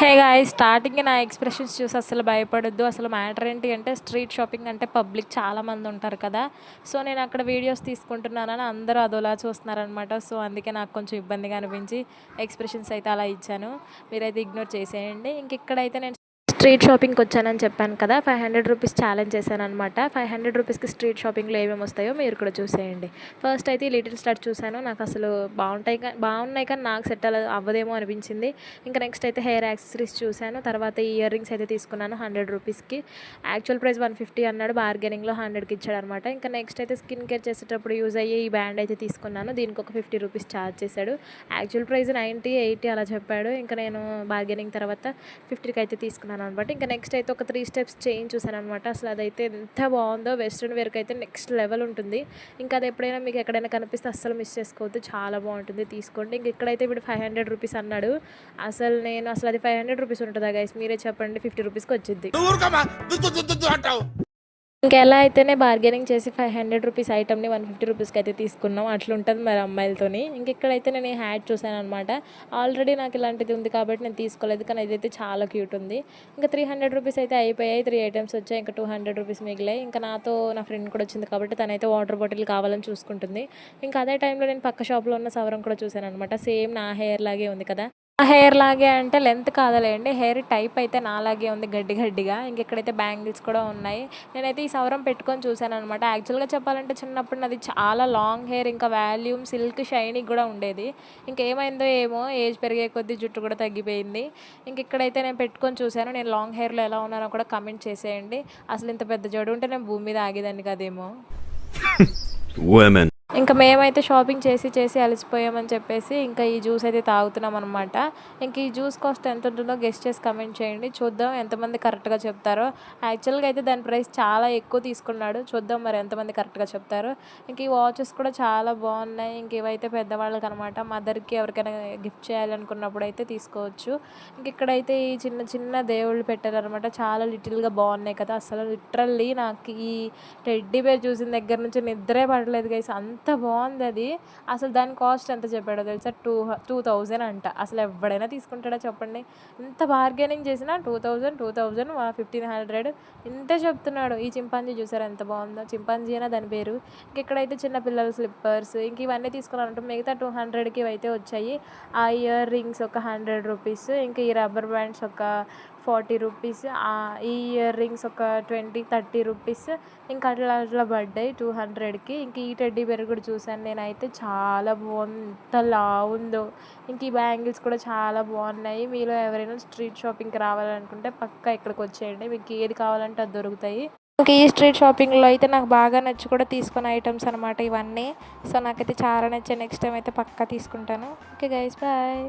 Hey guys, starting నా expressions చూసి అసలు భయపడొద్దు. అసలు మ్యాటర్ ఏంటి అంటే, స్ట్రీట్ షాపింగ్ అంటే పబ్లిక్ చాలామంది ఉంటారు కదా. సో నేను అక్కడ వీడియోస్ తీసుకుంటున్నానని అందరూ అదోలా చూస్తున్నారనమాట. సో అందుకే నాకు కొంచెం ఇబ్బందిగా అనిపించి ఎక్స్ప్రెషన్స్ అయితే అలా ఇచ్చాను. మీరైతే ఇగ్నోర్ చేసేయండి. ఇంక ఇక్కడైతే నేను స్ట్రీట్ షాపింగ్కి వచ్చానని చెప్పాను కదా. 500 రూపీస్ ఛాలెంజ్ చేశాను అనమాట. 500 రూపీస్కి స్ట్రీట్ షాపింగ్లో ఏమేమి వస్తాయో మీరు కూడా చూసేయండి. ఫస్ట్ అయితే ఈ లిటిల్ స్టార్ట్ చూశాను. నాకు అసలు బాగున్నాయి కానీ నాకు సెట్ అవ్వదేమో అనిపించింది. ఇంకా నెక్స్ట్ అయితే హెయిర్ యాక్సెసరీస్ చూశాను. తర్వాత ఇయర్ రింగ్స్ అయితే తీసుకున్నాను 100 రూపీస్కి. యాక్చువల్ ప్రైస్ 150 అన్నాడు, బార్గెనింగ్లో 100కి ఇచ్చాడు అనమాట. ఇంకా నెక్స్ట్ అయితే స్కిన్ కేర్ చేసేటప్పుడు యూజ్ అయ్యే ఈ బ్యాండ్ అయితే తీసుకున్నాను. దీనికి ఒక 50 రూపీస్ ఛార్జ్ చేశాడు. యాక్చువల్ ప్రైస్ 90, 80 అలా చెప్పాడు. ఇంకా నేను బార్గెనింగ్ తర్వాత 50కి అయితే తీసుకున్నాను అనమాట. ఇంకా నెక్స్ట్ అయితే ఒక 3 స్టెప్స్ చైన్ చూసాను అనమాట. అసలు అదైతే ఎంత బాగుందో, వెస్ట్రన్ వేర్కి అయితే నెక్స్ట్ లెవెల్ ఉంటుంది. ఇంకా అది ఎప్పుడైనా మీకు ఎక్కడైనా కనిపిస్తే అస్సలు మిస్ చేసుకోవద్దు, చాలా బాగుంటుంది, తీసుకోండి. ఇంక ఇక్కడైతే ఇప్పుడు 500 రూపీస్ అన్నాడు. అసలు అది 500 రూపీస్ ఉంటుందా గైస్, మీరే చెప్పండి. 50 రూపీస్కి వచ్చింది. ఇంకా ఎలా అయితేనే బార్గెనింగ్ చేసి 500 రూపీస్ ఐటమ్ని 150 రూపీస్కి అయితే తీసుకున్నాం. అట్లుంటుంది మరి అమ్మాయిలతోని. ఇంక ఇక్కడైతే నేను ఈ హ్యాట్ చూసాను అనమాట. ఆల్రెడీ నాకు ఇలాంటిది ఉంది కాబట్టి నేను తీసుకోలేదు, కానీ ఇదైతే చాలా క్యూట్ ఉంది. ఇంకా 300 రూపీస్ అయితే అయిపోయాయి. 3 ఐటమ్స్ వచ్చాయి. ఇంకా 200 రూపీస్ మిగిలాయి. ఇంకా నాతో నా ఫ్రెండ్ కూడా వచ్చింది కాబట్టి తనైతే వాటర్ బాటిల్ కావాలని చూసుకుంటుంది. ఇంకా అదే టైంలో నేను పక్క షాప్లో ఉన్న సవరం కూడా చూసాను అనమాట. సేమ్ నా హెయిర్ లాగే ఉంది కదా. ఆ హెయిర్ లాగే అంటే లెంత్ కాదలేండి, హెయిర్ టైప్ అయితే నాలాగే ఉంది, గడ్డిగా. ఇంక ఇక్కడైతే బ్యాంగిల్స్ కూడా ఉన్నాయి. నేనైతే ఈ సవరం పెట్టుకొని చూశాను అనమాట. యాక్చువల్గా చెప్పాలంటే చిన్నప్పుడు నాది చాలా లాంగ్ హెయిర్, ఇంకా వాల్యూమ్, సిల్క్, షైనీ కూడా ఉండేది. ఇంకేమైందో ఏమో, ఏజ్ పెరిగే కొద్దీ జుట్టు కూడా తగ్గిపోయింది. ఇంక ఇక్కడైతే నేను పెట్టుకొని చూశాను. నేను లాంగ్ హెయిర్లో ఎలా ఉన్నానో కూడా కమెంట్ చేసేయండి. అసలు ఇంత పెద్ద జడు ఉంటే నేను భూమి మీద ఆగేదాన్ని కదేమో. ఇంకా మేమైతే షాపింగ్ చేసి అలసిపోయామని చెప్పేసి ఇంకా ఈ జ్యూస్ అయితే తాగుతున్నాం అనమాట. ఇంక ఈ జ్యూస్ కాస్ట్ ఎంత ఉంటుందో గెస్ట్ చేసి కమెంట్ చేయండి. చూద్దాం ఎంతమంది కరెక్ట్గా చెప్తారో. యాక్చువల్గా అయితే దాని ప్రైస్ చాలా ఎక్కువ తీసుకున్నాడు. చూద్దాం మరి ఎంతమంది కరెక్ట్గా చెప్తారో. ఇంక ఈ వాచెస్ కూడా చాలా బాగున్నాయి. ఇంక ఇవైతే పెద్దవాళ్ళకి అనమాట. మదర్కి ఎవరికైనా గిఫ్ట్ చేయాలనుకున్నప్పుడు అయితే తీసుకోవచ్చు. ఇంక ఇక్కడైతే ఈ చిన్న దేవుళ్ళు పెట్టారనమాట. చాలా లిటిల్గా బాగున్నాయి కదా. అసలు లిటరల్లీ నాకు ఈ టెడ్డీ బేర్ చూసిన దగ్గర నుంచి నిద్రే పడలేదు గైస్, అంత బాగుంది అది. అసలు దాని కాస్ట్ ఎంత చెప్పాడో తెలుసా? 2000 అంట. అసలు ఎవడైనా తీసుకుంటాడా చెప్పండి? ఇంత బార్గెనింగ్ చేసినా 2000, 1500 ఇంతే చెప్తున్నాడు. ఈ చింపాంజీ చూసారు ఎంత బాగుందో, చింపాంజీ అయినా దాని పేరు. ఇక్కడైతే చిన్నపిల్లల స్లిప్పర్స్ ఇంక ఇవన్నీ తీసుకున్నారంటే మిగతా 200కి అయితే వచ్చాయి. ఆ ఇయర్ రింగ్స్ ఒక 100 రూపీస్, ఇంకా ఈ రబ్బర్ బ్యాండ్స్ ఒక 40 రూపీస్, ఈ ఇయర్ రింగ్స్ ఒక 20-30 రూపీస్, ఇంకా అట్లా పడ్డాయి 200కి. ఇంక ఈ టెడ్డీ బేర్ కూడా చూశాను నేనైతే, చాలా బాగుంది, ఎంత లావుందో. ఇంక ఈ బ్యాంగిల్స్ కూడా చాలా బాగున్నాయి. మీలో ఎవరైనా స్ట్రీట్ షాపింగ్కి రావాలనుకుంటే పక్కా ఇక్కడికి వచ్చేయండి, మీకు ఏది కావాలంటే అది దొరుకుతాయి. ఇంకా ఈ స్ట్రీట్ షాపింగ్లో అయితే నాకు బాగా నచ్చి కూడా తీసుకున్న ఐటమ్స్ అనమాట ఇవన్నీ. సో నాకైతే చాలా నచ్చాయి. నెక్స్ట్ టైం అయితే పక్కా తీసుకుంటాను. Okay guys, bye.